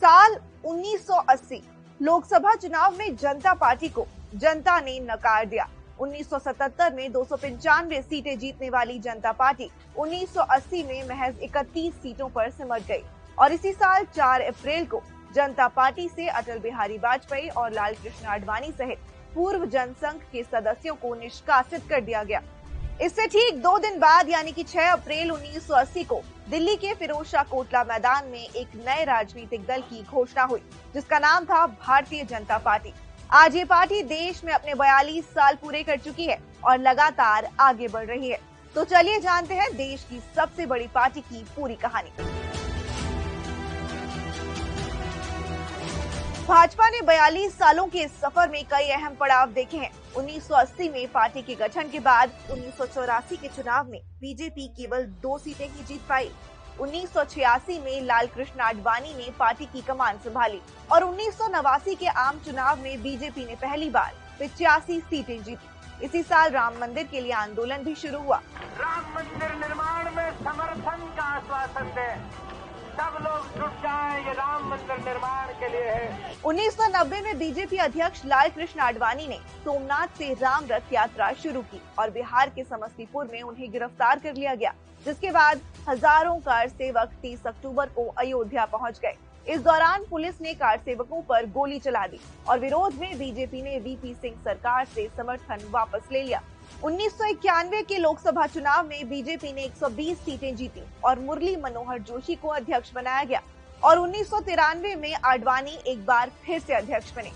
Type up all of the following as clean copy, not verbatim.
साल 1980 लोकसभा चुनाव में जनता पार्टी को जनता ने नकार दिया। 1977 में 295 सीटें जीतने वाली जनता पार्टी 1980 में महज 31 सीटों पर सिमट गई और इसी साल 4 अप्रैल को जनता पार्टी से अटल बिहारी वाजपेयी और लाल कृष्ण आडवाणी सहित पूर्व जनसंघ के सदस्यों को निष्कासित कर दिया गया। इससे ठीक 2 दिन बाद यानी कि 6 अप्रैल 1980 को दिल्ली के फिरोजशाह कोटला मैदान में एक नए राजनीतिक दल की घोषणा हुई, जिसका नाम था भारतीय जनता पार्टी। आज ये पार्टी देश में अपने 42 साल पूरे कर चुकी है और लगातार आगे बढ़ रही है। तो चलिए जानते हैं देश की सबसे बड़ी पार्टी की पूरी कहानी। भाजपा ने 42 सालों के इस सफर में कई अहम पड़ाव देखे हैं। 1980 में पार्टी के गठन के बाद 1984 के चुनाव में बीजेपी केवल 2 सीटें ही जीत पाई। 1986 में लाल कृष्ण आडवाणी ने पार्टी की कमान संभाली और 1989 के आम चुनाव में बीजेपी ने पहली बार 85 सीटें जीती। इसी साल राम मंदिर के लिए आंदोलन भी शुरू हुआ। राम मंदिर निर्माण में समर्थन का आश्वासन दें, सब लोग जुट जाएं, ये राम मंदिर निर्माण के लिए है। 1990 में बीजेपी अध्यक्ष लाल कृष्ण आडवाणी ने सोमनाथ से राम रथ यात्रा शुरू की और बिहार के समस्तीपुर में उन्हें गिरफ्तार कर लिया गया, जिसके बाद हजारों कार सेवक 30 अक्टूबर को अयोध्या पहुंच गए। इस दौरान पुलिस ने कार सेवकों पर गोली चला दी और विरोध में बीजेपी ने वीपी सिंह सरकार से समर्थन वापस ले लिया। 1991 के लोकसभा चुनाव में बीजेपी ने 120 सीटें जीती और मुरली मनोहर जोशी को अध्यक्ष बनाया गया और 1993 में आडवाणी एक बार फिर से अध्यक्ष बने।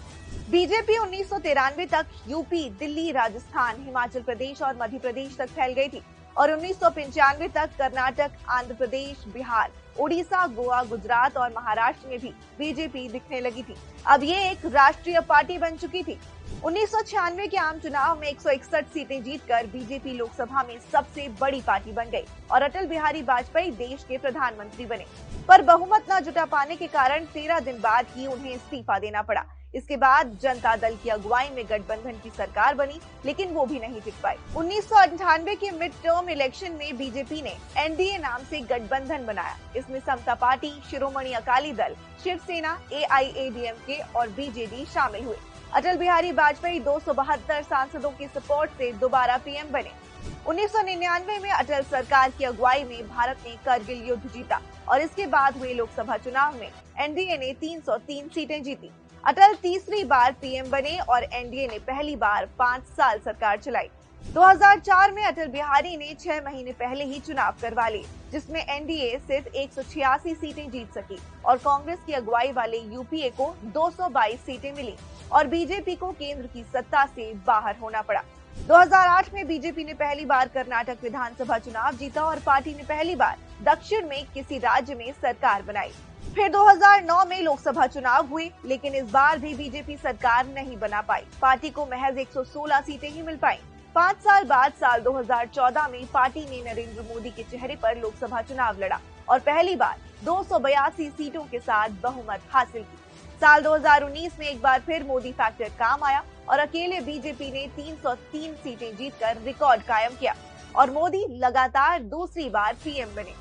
बीजेपी 1993 तक यूपी, दिल्ली, राजस्थान, हिमाचल प्रदेश और मध्य प्रदेश तक फैल गई थी और 1995 तक कर्नाटक, आंध्र प्रदेश, बिहार, उड़ीसा, गोवा, गुजरात और महाराष्ट्र में भी बीजेपी दिखने लगी थी। अब ये एक राष्ट्रीय पार्टी बन चुकी थी। 1996 के आम चुनाव में 161 सीटें जीतकर बीजेपी लोकसभा में सबसे बड़ी पार्टी बन गई और अटल बिहारी वाजपेयी देश के प्रधानमंत्री बने। पर बहुमत न जुटा पाने के कारण 13 दिन बाद ही उन्हें इस्तीफा देना पड़ा। इसके बाद जनता दल की अगुवाई में गठबंधन की सरकार बनी, लेकिन वो भी नहीं टिक पाई। 1998 के मिड टर्म इलेक्शन में बीजेपी ने एनडीए नाम से गठबंधन बनाया। इसमें समता पार्टी, शिरोमणि अकाली दल, शिवसेना, एआईएडीएमके और बीजेडी शामिल हुए। अटल बिहारी वाजपेयी 272 सांसदों के सपोर्ट से दोबारा पीएम बने। 1999 में अटल सरकार की अगुवाई में भारत ने करगिल युद्ध जीता और इसके बाद हुए लोकसभा चुनाव में एनडीए ने 303 सीटें जीती। अटल तीसरी बार पीएम बने और एनडीए ने पहली बार 5 साल सरकार चलाई। 2004 में अटल बिहारी ने 6 महीने पहले ही चुनाव करवा लिए, जिसमें एनडीए सिर्फ 186 सीटें जीत सकी और कांग्रेस की अगुवाई वाले यूपीए को 222 सीटें मिली और बीजेपी को केंद्र की सत्ता से बाहर होना पड़ा। 2008 में बीजेपी ने पहली बार कर्नाटक विधानसभा चुनाव जीता और पार्टी ने पहली बार दक्षिण में किसी राज्य में सरकार बनाई। फिर 2009 में लोकसभा चुनाव हुए, लेकिन इस बार भी बीजेपी सरकार नहीं बना पाई। पार्टी को महज 116 सीटें ही मिल पाई। 5 साल बाद साल 2014 में पार्टी ने नरेंद्र मोदी के चेहरे पर लोकसभा चुनाव लड़ा और पहली बार 282 सीटों के साथ बहुमत हासिल की। साल 2019 में एक बार फिर मोदी फैक्टर काम आया और अकेले बीजेपी ने 303 सीटें जीतकर रिकॉर्ड कायम किया और मोदी लगातार दूसरी बार पीएम बने।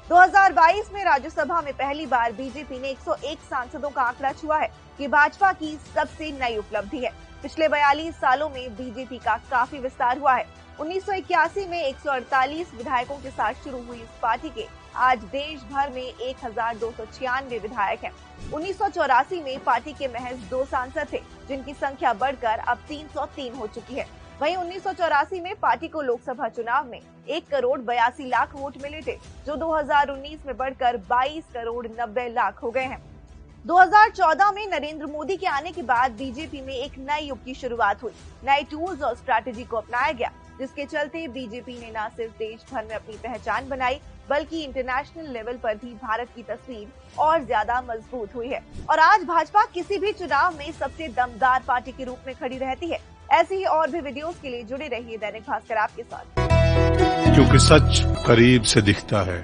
2022 में राज्यसभा में पहली बार बीजेपी ने 101 सांसदों का आंकड़ा छुआ है, कि भाजपा की सबसे नई उपलब्धि है। पिछले 42 सालों में बीजेपी का काफी विस्तार हुआ है। 1981 में 148 विधायकों के साथ शुरू हुई इस पार्टी के आज देश भर में 1296 विधायक हैं। 1984 में पार्टी के महज 2 सांसद थे, जिनकी संख्या बढ़कर अब 303 हो चुकी है। वहीं 1984 में पार्टी को लोकसभा चुनाव में 1 करोड़ 82 लाख वोट मिले थे, जो 2019 में बढ़कर 22 करोड़ 90 लाख हो गए हैं। 2014 में नरेंद्र मोदी के आने के बाद बीजेपी में एक नए युग की शुरुआत हुई। नए टूल्स और स्ट्रैटेजी को अपनाया गया, जिसके चलते बीजेपी ने न सिर्फ देश भर में अपनी पहचान बनाई, बल्कि इंटरनेशनल लेवल पर भी भारत की तस्वीर और ज्यादा मजबूत हुई है और आज भाजपा किसी भी चुनाव में सबसे दमदार पार्टी के रूप में खड़ी रहती है। ऐसी ही और भी वीडियोस के लिए जुड़े रहिए दैनिक भास्कर आपके साथ, क्योंकि सच करीब से दिखता है।